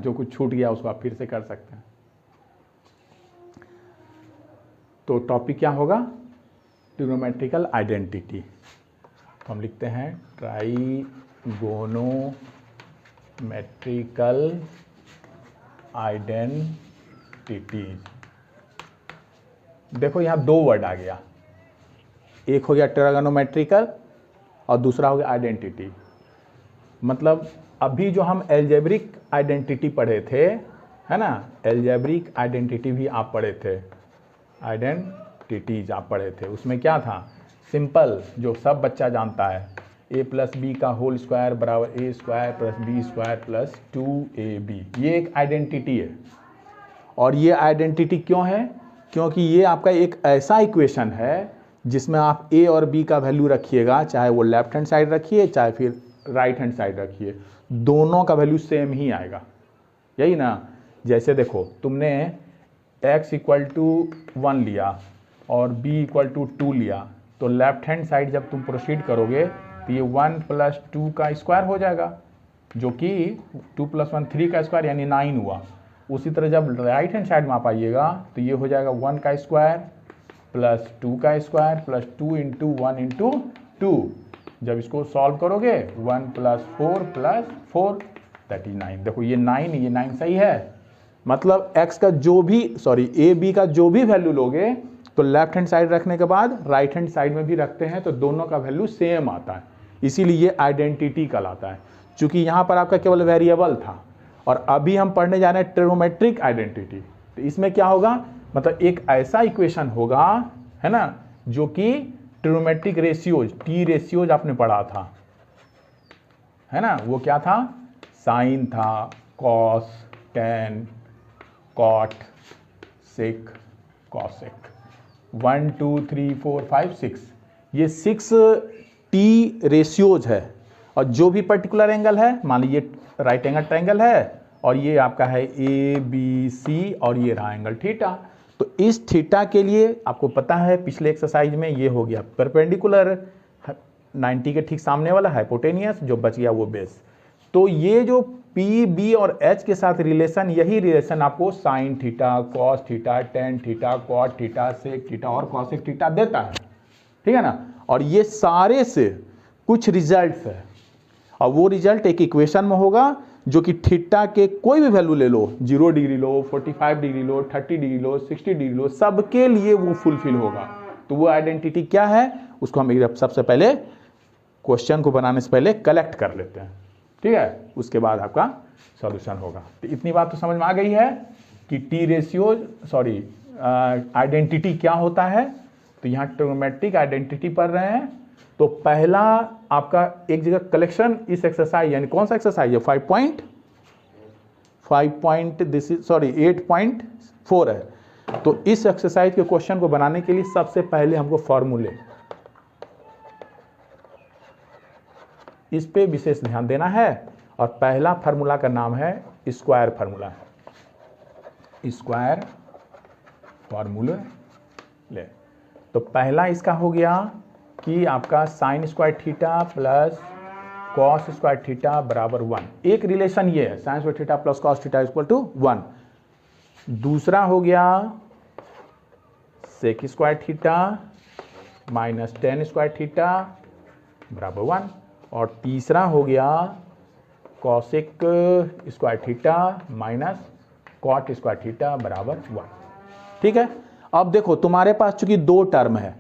जो कुछ छूट गया उसको आप फिर से कर सकते हैं। तो टॉपिक क्या होगा? Trigonometrical identity. तो हम लिखते हैं ट्राइगोनोमेट्रिकल आइडेंटिटीज। देखो यहाँ दो वर्ड आ गया, एक हो गया ट्राइगोनोमेट्रिकल और दूसरा हो गया आइडेंटिटी। मतलब अभी जो हम एल्जेब्रिक आइडेंटिटी पढ़े थे, है ना, एल्जेब्रिक आइडेंटिटी भी आप पढ़े थे, आइडेंटिटीज आप पढ़े थे, उसमें क्या था? सिंपल, जो सब बच्चा जानता है, a प्लस बी का होल स्क्वायर बराबर a square plus B square plus 2ab, ये एक आइडेंटिटी है। और ये आइडेंटिटी क्यों है? क्योंकि ये आपका एक ऐसा इक्वेशन है जिसमें आप a और b का वैल्यू रखिएगा, चाहे वो लेफ्ट हैंड साइड रखिए चाहे फिर राइट हैंड साइड रखिए, दोनों का वैल्यू सेम ही आएगा, यही ना। जैसे देखो, तुमने x इक्वल टू 1 लिया और b इक्वल टू 2 लिया, तो लेफ्ट हैंड साइड जब तुम प्रोसीड करोगे तो ये 1 प्लस 2 का स्क्वायर हो जाएगा, जो कि 2 प्लस 1 3 का स्क्वायर यानी 9 हुआ। उसी तरह जब राइट हैंड साइड में आप आइएगा तो ये हो जाएगा 1 का स्क्वायर प्लस 2 का स्क्वायर प्लस 2 इंटू 1 इंटू 2। जब इसको सॉल्व करोगे 1 प्लस 4 प्लस 4 39। देखो ये 9 सही है। मतलब x का जो भी a b का जो भी वैल्यू लोगे तो लेफ्ट हैंड साइड रखने के बाद राइट हैंड साइड में भी रखते हैं तो दोनों का वैल्यू सेम आता है, इसीलिए ये आइडेंटिटी कहलाता है। चूंकि यहाँ पर आपका केवल वेरिएबल था और अभी हम पढ़ने जा रहे हैं ट्रिग्नोमेट्रिक आइडेंटिटी। तो इसमें क्या होगा? मतलब एक ऐसा इक्वेशन होगा, है ना, जो कि ट्रिग्नोमेट्रिक रेशियोज, टी रेशियोज आपने पढ़ा था, है ना, वो क्या था? साइन था, कॉस, टेन, कॉट, सेक, कॉसेक, 1 2 3 4 5 6, ये 6 टी रेशियोज है। और जो भी पर्टिकुलर एंगल है, मान लीजिए राइट एंगल ट्रायंगल है और ये आपका है ए बी सी और ये रहा एंगल थीटा, तो इस थीटा के लिए आपको पता है पिछले एक्सरसाइज में ये हो गया परपेंडिकुलर 90 के ठीक सामने वाला हाइपोटेनियस, जो बच गया वो बेस। तो ये जो पी बी और एच के साथ रिलेशन, यही रिलेशन आपको sine theta, cos theta, tan theta, cot theta, sec theta और कॉसेक थीटा देता है, ठीक है ना। और ये सारे से कुछ रिजल्ट्स है और वो रिजल्ट एक इक्वेशन में होगा जो कि थीटा के कोई भी वैल्यू ले लो, 0 डिग्री लो, 45 डिग्री लो, 30 डिग्री लो, 60 डिग्री लो, सबके लिए वो फुलफिल होगा। तो वो आइडेंटिटी क्या है उसको हम सबसे पहले क्वेश्चन को बनाने से पहले कलेक्ट कर लेते हैं, ठीक है, उसके बाद आपका सॉल्यूशन होगा। तो इतनी बात तो समझ में आ गई है कि टी रेशियो आइडेंटिटी क्या होता है। तो यहाँ ट्रिग्नोमेट्रिक आइडेंटिटी पढ़ रहे हैं। तो पहला आपका एक जगह कलेक्शन इस एक्सरसाइज, यानी कौन सा एक्सरसाइज है? 8.4 है। तो इस एक्सरसाइज के क्वेश्चन को बनाने के लिए सबसे पहले हमको फॉर्मूले, इस पे विशेष ध्यान देना है। और पहला फार्मूला का नाम है स्क्वायर फार्मूला, स्क्वायर फार्मूला ले। तो पहला इसका हो गया कि आपका sine square theta plus cos square theta बराबर 1। एक रिलेशन ये है, sine square theta plus cos theta equal to 1। दूसरा हो गया sec square theta minus tan square theta बराबर 1। और तीसरा हो गया cosec square theta minus cot square theta बराबर 1, ठीक है। अब देखो तुम्हारे पास चूंकि दो टर्म है,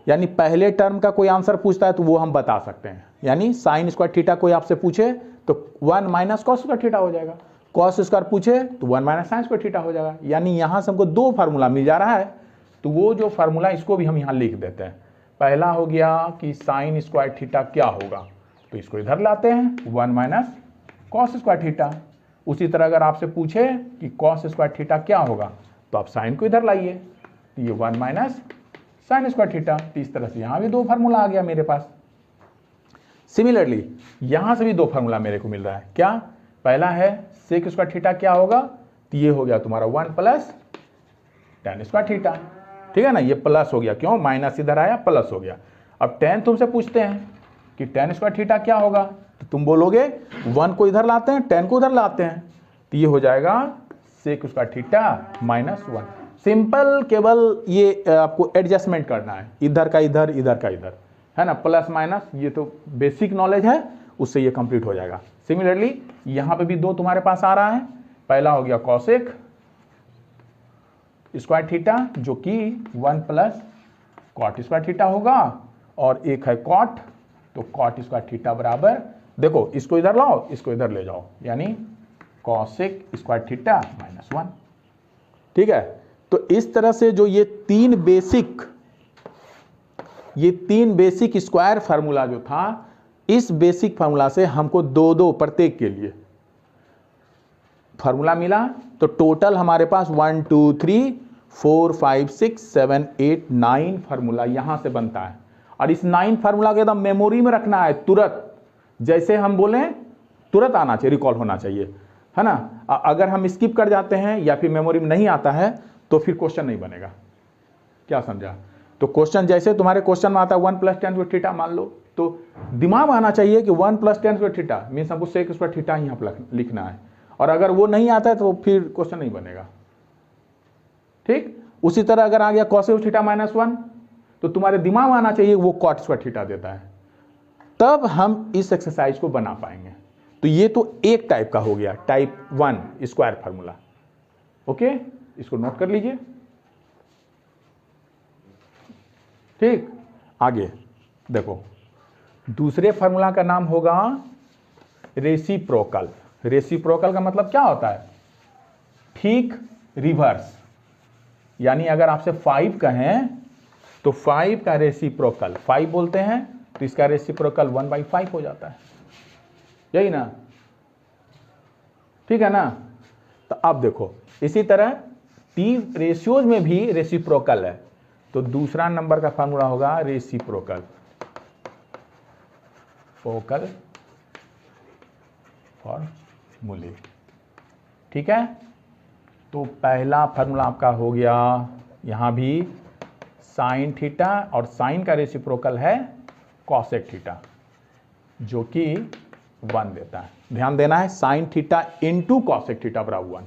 यानी पहले टर्म का कोई आंसर पूछता है तो वो हम बता सकते हैं। यानी साइन स्क्वायर थीटा कोई आपसे पूछे तो 1 माइनस कॉस स्क्वायर थीटा हो जाएगा, कॉस स्क्वायर पूछे तो 1 माइनस साइन स्क्वायर थीटा हो जाएगा। यानी यहां से हमको दो फार्मूला मिल जा रहा है। तो वो जो फार्मूला इसको भी हम यहां लिख देते हैं। पहला हो गया कि साइन स्क्वायर थीटा क्या होगा, तो इसको इधर लाते हैं 1 माइनस कॉस स्क्वायर थीटा। उसी तरह अगर आपसे पूछे कि कॉस स्क्वायर थीटा क्या होगा तो आप साइन को इधर लाइए, तो ये 1 माइनस साइन स्क्वायर थीटा। तो इस तरह से यहां भी दो फार्मूला आ गया मेरे पास। सिमिलरली यहां से भी दो फार्मूला मेरे को मिल रहा है। क्या? पहला है सेक स्क्वायर थीटा क्या होगा, तो ये हो गया तुम्हारा 1 प्लस टेन स्क्वायर थीटा, ठीक है ना। ये प्लस हो गया, क्यों? माइनस इधर आया प्लस हो गया। अब टेन तुमसे पूछते हैं कि टेन स्क्वायर थीटा क्या होगा, तो तुम बोलोगे 1 को इधर लाते हैं, 10 को उधर लाते हैं। तो तो ये हो जाएगा sec square theta minus 1। Simple, केवल ये आपको एडजस्टमेंट करना है, इधर का इधर, इधर का इधर, है ना, प्लस माइनस, ये तो बेसिक नॉलेज है, उससे ये कंप्लीट हो जाएगा। सिमिलरली यहां पे भी दो तुम्हारे पास आ रहा है, पहला हो गया कॉसेक स्क्वायर थीटा जो कि 1 प्लस कॉट स्क्वायर थीटा होगा, और एक है कॉट, तो कॉट स्क्वायर थीटा बराबर, देखो इसको इधर लाओ, इसको इधर ले जाओ, यानी कॉसेक स्क्वायर थीटा माइनस 1। ठीक है, तो इस तरह से जो ये तीन बेसिक स्क्वायर फार्मूला जो था, इस बेसिक फार्मूला से हमको दो दो प्रत्येक के लिए फार्मूला मिला, तो टोटल हमारे पास 1 2 3 4 5 6 7 8 9 फार्मूला यहां से बनता है। और इस 9 फार्मूला को एकदम मेमोरी में रखना है, तुरंत जैसे हम बोले तुरंत आना चाहिए, रिकॉल होना चाहिए, है ना। अगर हम स्किप कर जाते हैं या फिर मेमोरी में नहीं आता है तो फिर क्वेश्चन नहीं बनेगा। क्या समझा? तो क्वेश्चन जैसे तुम्हारे क्वेश्चन में आता है 1 प्लस tan स्क्वायर थीटा मान लो, तो दिमाग में आना चाहिए कि 1 plus tan square theta means हमको सेक स्क्वायर थीटा यहाँ पर लिखना है, और अगर वो नहीं आता है तो फिर क्वेश्चन नहीं बनेगा। ठीक, उसी तरह अगर आ गया कॉसेक थीटा माइनस 1, तो तुम्हारे दिमाग में आना चाहिए वो कॉट स्क्वायर थीटा देता है, तब हम इस एक्सरसाइज को बना पाएंगे। तो ये तो एक टाइप का हो गया, टाइप 1 स्क्वायर फार्मूला। ओके, इसको नोट कर लीजिए। ठीक, आगे देखो, दूसरे फार्मूला का नाम होगा रेसिप्रोकल। रेसिप्रोकल का मतलब क्या होता है? ठीक रिवर्स, यानी अगर आपसे 5 कहें तो 5 का रेसिप्रोकल 5 बोलते हैं, तो इसका रेसिप्रोकल 1/5 हो जाता है, यही ना? ठीक है ना? तो अब देखो, इसी तरह टी रेशियोज में भी रेसिप्रोकल है, तो दूसरा नंबर का फार्मूला होगा रेसिप्रोकल फॉर्मूले। ठीक है, तो पहला फार्मूला आपका हो गया, यहां भी साइन थीटा, और साइन का रेसिप्रोकल है कॉसेक थीटा जो कि 1 देता है। ध्यान देना है, sine theta into cosec theta बराबर 1।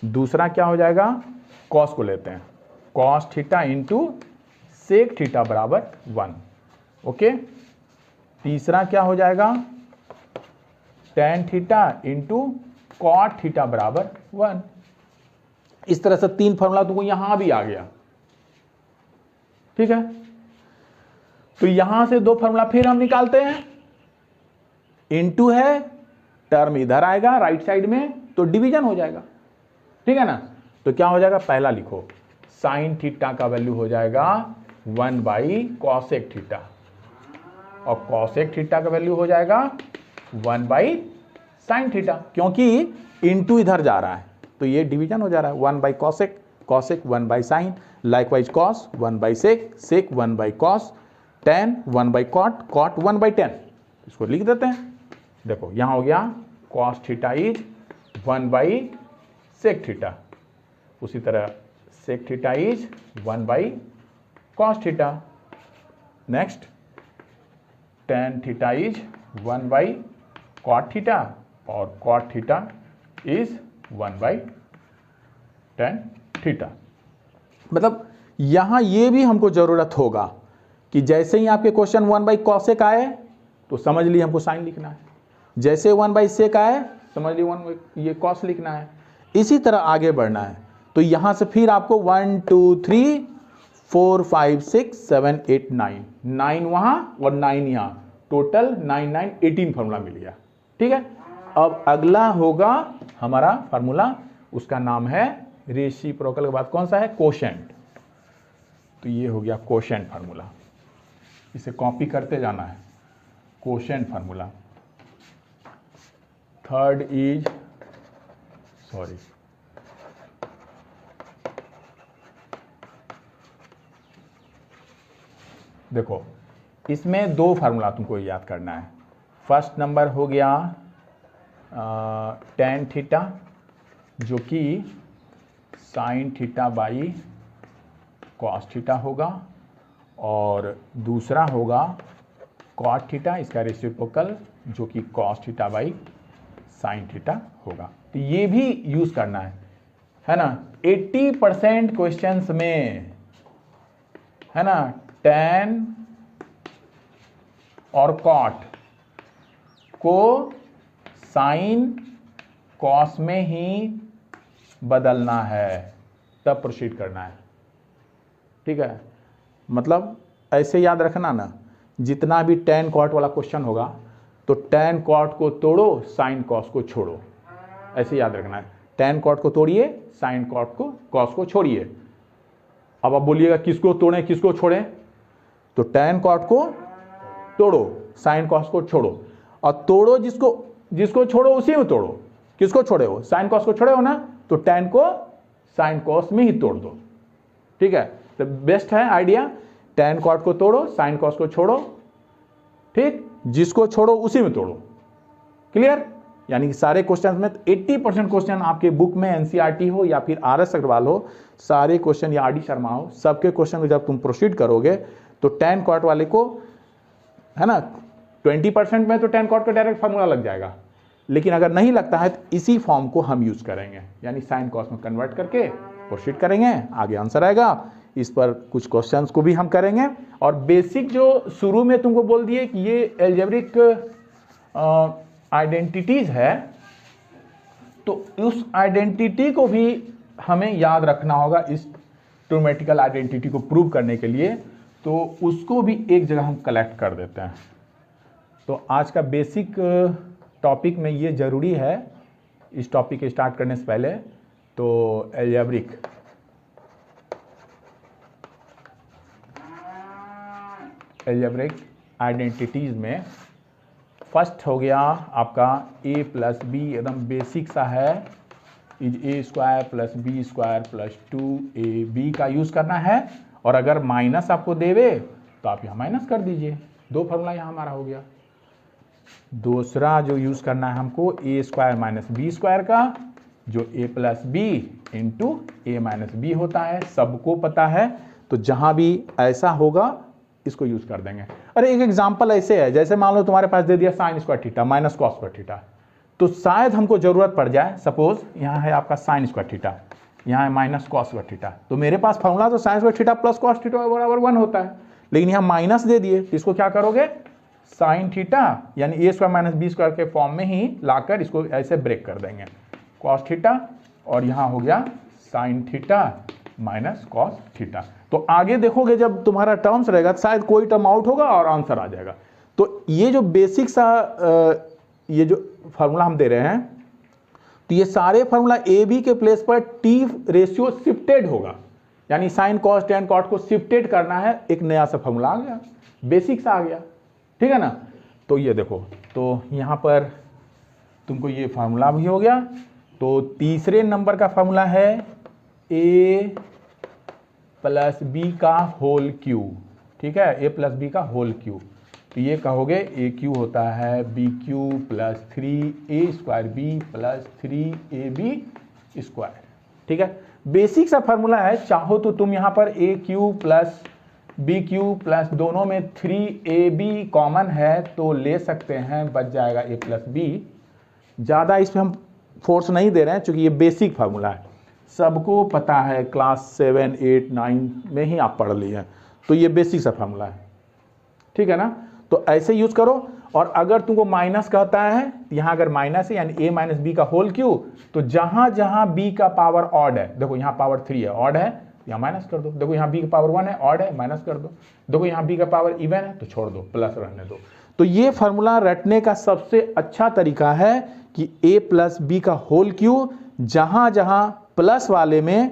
दूसरा क्या हो जाएगा? कॉस को लेते हैं, cos theta into sec theta बराबर 1। ओके, तीसरा क्या हो जाएगा? Tan theta into cot theta बराबर 1। इस तरह से 3 फार्मूला तुमको यहां भी आ गया। ठीक है, तो यहां से 2 फार्मूला फिर हम निकालते हैं, इनटू है, टर्म इधर आएगा राइट साइड में, तो डिवीजन हो जाएगा। ठीक है ना? तो क्या हो जाएगा? पहला लिखो, साइन थीटा का वैल्यू हो जाएगा 1/कॉसेक थीटा, और कॉसेक थीटा का वैल्यू हो जाएगा 1/साइन थीटा, क्योंकि इनटू इधर जा रहा है तो ये डिवीजन हो जा रहा है। One by cosec, cosec one by sine, likewise cos one by sec, sec one by cos, tan one by cot, cot 1/tan। इसको लिख देते हैं। देखो यहां हो गया cos theta is one by sec theta, उसी तरह sec theta is one by cos theta. Next, tan theta is one by cot theta, और cot theta is 1/tan theta. मतलब यहां यह भी हमको जरूरत होगा कि जैसे ही आपके क्वेश्चन 1/कॉसेक आए तो समझ लिए हमको साइन लिखना है, जैसे 1/सेक आए समझ लिए ये कॉस लिखना है, इसी तरह आगे बढ़ना है। तो यहां से फिर आपको 1 2 3 4 5 6 7 8 9 वहां और 9 यहां, टोटल 9 9 18 फार्मूला मिल गया। ठीक है, अब अगला होगा हमारा फार्मूला, उसका नाम है रेसिप्रोकल के बाद कौन सा है? कोशेंट। तो ये हो गया कोशेंट फार्मूला, इसे कॉपी करते जाना है। Quotient formula, third is sorry देखो, इसमें 2 फार्मूला तुमको याद करना है। फर्स्ट नंबर हो गया tan थीटा जो कि sine theta by cos theta होगा, और दूसरा होगा कॉट थीटा, इसका रेसिप्रोकल जो कि cos theta by sine theta होगा। तो ये भी यूज करना है ना। 80% क्वेश्चंस में है ना tan और cot को साइन कॉस में ही बदलना है, तब प्रोसीड करना है। ठीक है, मतलब ऐसे याद रखना ना, जितना भी tan cot वाला क्वेश्चन होगा तो tan cot को तोड़ो, साइन कॉस को छोड़ो, ऐसे याद रखना है। tan cot को तोड़िए, साइन cot को कॉस को छोड़िए। अब आप बोलिएगा किसको तोड़ें किसको छोड़ें, तो tan cot को तोड़ो, साइन कॉस को छोड़ो, और तोड़ो जिसको छोड़ो उसी में तोड़ो। किसको छोड़े हो, साइन कॉस को छोड़े हो ना, तो tan को साइन कॉस में ही तोड़ दो। ठीक है, तो बेस्ट है आइडिया, tan cot को तोड़ो, साइन कॉस को छोड़ो। ठीक, जिसको छोड़ो उसी में तोड़ो। क्लियर, यानी कि सारे क्वेश्चन में 80% क्वेश्चन आपके बुक में एनसीईआरटी हो या फिर आरएस अग्रवाल हो, सारे क्वेश्चन या आरडी शर्मा हो, सबके क्वेश्चन को जब तुम प्रोसीड करोगे तो tan cot वाले को है ना 20% में तो tan cot का डायरेक्ट फार्मूला लग जाएगा, लेकिन अगर नहीं लगता है तो इसी फॉर्म को हम यूज करेंगे, यानी साइन कॉस में कन्वर्ट करके प्रोसीड करेंगे, आगे आंसर आएगा। इस पर कुछ क्वेश्चंस को भी हम करेंगे। और बेसिक जो शुरू में तुमको बोल दिए कि ये एल्जेब्रिक आइडेंटिटीज है, तो उस आइडेंटिटी को भी हमें याद रखना होगा इस ट्रिग्नोमेट्रिकल आइडेंटिटी को प्रूव करने के लिए, तो उसको भी एक जगह हम कलेक्ट कर देते हैं। तो आज का बेसिक टॉपिक में ये जरूरी है, इस टॉपिक के स्टार्ट करने से पहले। तो एल्जेब्रिक आइडेंटिटीज में फर्स्ट हो गया आपका a प्लस बी, एकदम बेसिक सा है, is A square plus B square plus 2ab का यूज करना है। और अगर माइनस आपको देवे तो आप यहाँ माइनस कर दीजिए, दो फॉर्मूला यहाँ हमारा हो गया। दूसरा जो यूज करना है हमको A square minus B square का, जो a plus B into A minus B होता है, सबको पता है। तो जहां भी ऐसा होगा इसको यूज कर देंगे। अरे एक एग्जांपल ऐसे है, जैसे मान लो तुम्हारे पास दे दिया sign square theta minus cos square theta, तो शायद हमको जरूरत पड़ जाए, सपोज यहाँ है आपका साइन स्क्वायर थीटा, यहाँ है माइनस कॉस स्क्वायर थीटा, तो मेरे पास फॉर्मूला तो sign square theta plus cos theta बराबर 1 होता है, लेकिन यहाँ माइनस दे दिए, तो इसको क्या करोगे, साइन थीटा यानी ए स्क्वायर माइनस बी स्क्वायर के फॉर्म में ही लाकर इसको ऐसे ब्रेक कर देंगे, कॉस थीटा, और यहाँ हो गया sine theta minus cos theta. तो आगे देखोगे जब तुम्हारा टर्म्स रहेगा शायद कोई टर्म आउट होगा और आंसर आ जाएगा। तो ये जो बेसिक सा ये जो फार्मूला हम दे रहे हैं, तो ये सारे फार्मूला ए बी के प्लेस पर टी रेशियो शिफ्टेड होगा, यानी साइन कॉस टेन कॉट को शिफ्टेड करना है, एक नया सा फार्मूला आ गया, बेसिक सा आ गया। ठीक है ना, तो ये देखो, तो यहाँ पर तुमको ये फार्मूला भी हो गया। तो तीसरे नंबर का फार्मूला है ए प्लस बी का होल क्यूब। ठीक है, ए प्लस बी का होल क्यूब, तो ये कहोगे ए क्यू होता है B cube plus 3a square B plus 3ab square. ठीक है, बेसिक सा फार्मूला है, चाहो तो तुम यहाँ पर a cube plus b cube plus दोनों में 3ab कॉमन है तो ले सकते हैं, बच जाएगा a प्लस बी। ज़्यादा इस पर हम फोर्स नहीं दे रहे हैं क्योंकि ये बेसिक फार्मूला है, सबको पता है, क्लास 7, 8, 9 में ही आप पढ़ लिए हैं, तो ये बेसिक सा फार्मूला है। ठीक है ना, तो ऐसे यूज करो। और अगर तुमको माइनस कहता है, यहाँ अगर माइनस है यानी a माइनस बी का होल क्यूब, तो जहां जहां b का पावर ऑड है, देखो यहाँ पावर 3 है, ऑड है, यहाँ माइनस कर दो। देखो यहाँ b का पावर 1 है, ऑड है, माइनस कर दो। देखो यहाँ b का पावर इवन है तो छोड़ दो, प्लस रहने दो। तो ये फार्मूला रटने का सबसे अच्छा तरीका है कि a प्लस बी का होल क्यूब, जहां जहां प्लस वाले में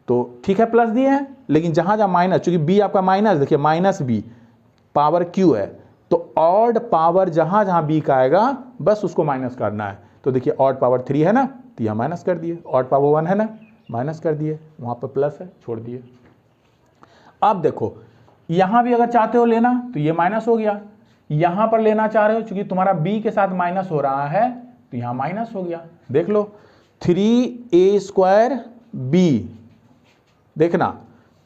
तो ठीक है प्लस दिए हैं, लेकिन जहां जहां माइनस, चूंकि b आपका माइनस, देखिए माइनस b पावर q है, तो ऑड पावर जहां जहां b का आएगा बस उसको माइनस करना है। तो देखिए ऑड पावर 3 है ना, तो यहां माइनस कर दिए, ऑड पावर 1 है ना, माइनस कर दिए, वहां पर प्लस है, छोड़ दिए। अब देखो यहां भी अगर चाहते हो लेना तो ये माइनस हो गया, यहां पर लेना चाह रहे हो चूंकि तुम्हारा b के साथ माइनस हो रहा है तो यहां माइनस हो गया। देख लो 3a स्क्वायर b, देखना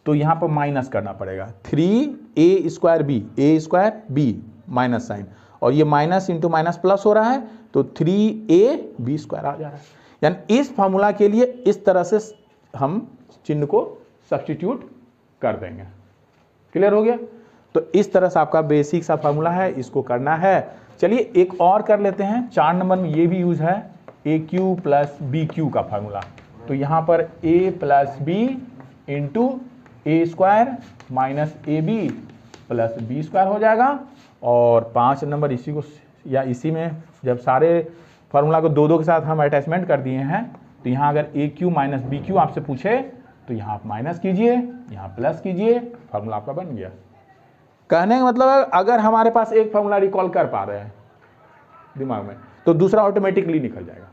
तो यहां पर माइनस करना पड़ेगा, 3a square b, a square b minus sign, और ये माइनस इंटू माइनस प्लस हो रहा है, तो 3ab² आ जा रहा है। यानी इस फार्मूला के लिए इस तरह से हम चिन्ह को सब्स्टिट्यूट कर देंगे। क्लियर हो गया? तो इस तरह से आपका बेसिक सा फार्मूला है, इसको करना है। चलिए एक और कर लेते हैं। 4 नंबर में ये भी यूज है AQ प्लस BQ का फार्मूला। तो यहाँ पर A plus B into A² minus AB plus B² हो जाएगा। और 5 नंबर इसी को या इसी में जब सारे फार्मूला को 2-2 के साथ हम अटैचमेंट कर दिए हैं, तो यहाँ अगर AQ माइनस BQ आपसे पूछे तो यहाँ आप माइनस कीजिए, यहाँ प्लस कीजिए, फार्मूला आपका बन गया। कहने का मतलब है अगर हमारे पास एक फार्मूला रिकॉल कर पा रहे हैं दिमाग में, तो दूसरा ऑटोमेटिकली निकल जाएगा।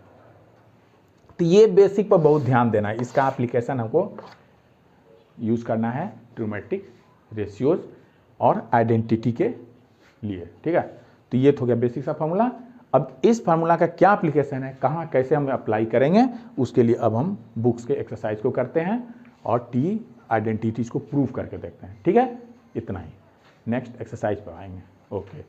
तो ये बेसिक पर बहुत ध्यान देना है। इसका एप्लीकेशन हमको यूज करना है ट्रिग्नोमेट्रिक रेशियोज और आइडेंटिटी के लिए। ठीक है, तो ये तो गया बेसिक सा फार्मूला। अब इस फार्मूला का क्या एप्लीकेशन है, कहाँ कैसे हम अप्लाई करेंगे, उसके लिए अब हम बुक्स के एक्सरसाइज को करते हैं और टी आइडेंटिटीज को प्रूव करके देखते हैं। ठीक है, इतना ही। नेक्स्ट एक्सरसाइज पर आएंगे। ओके।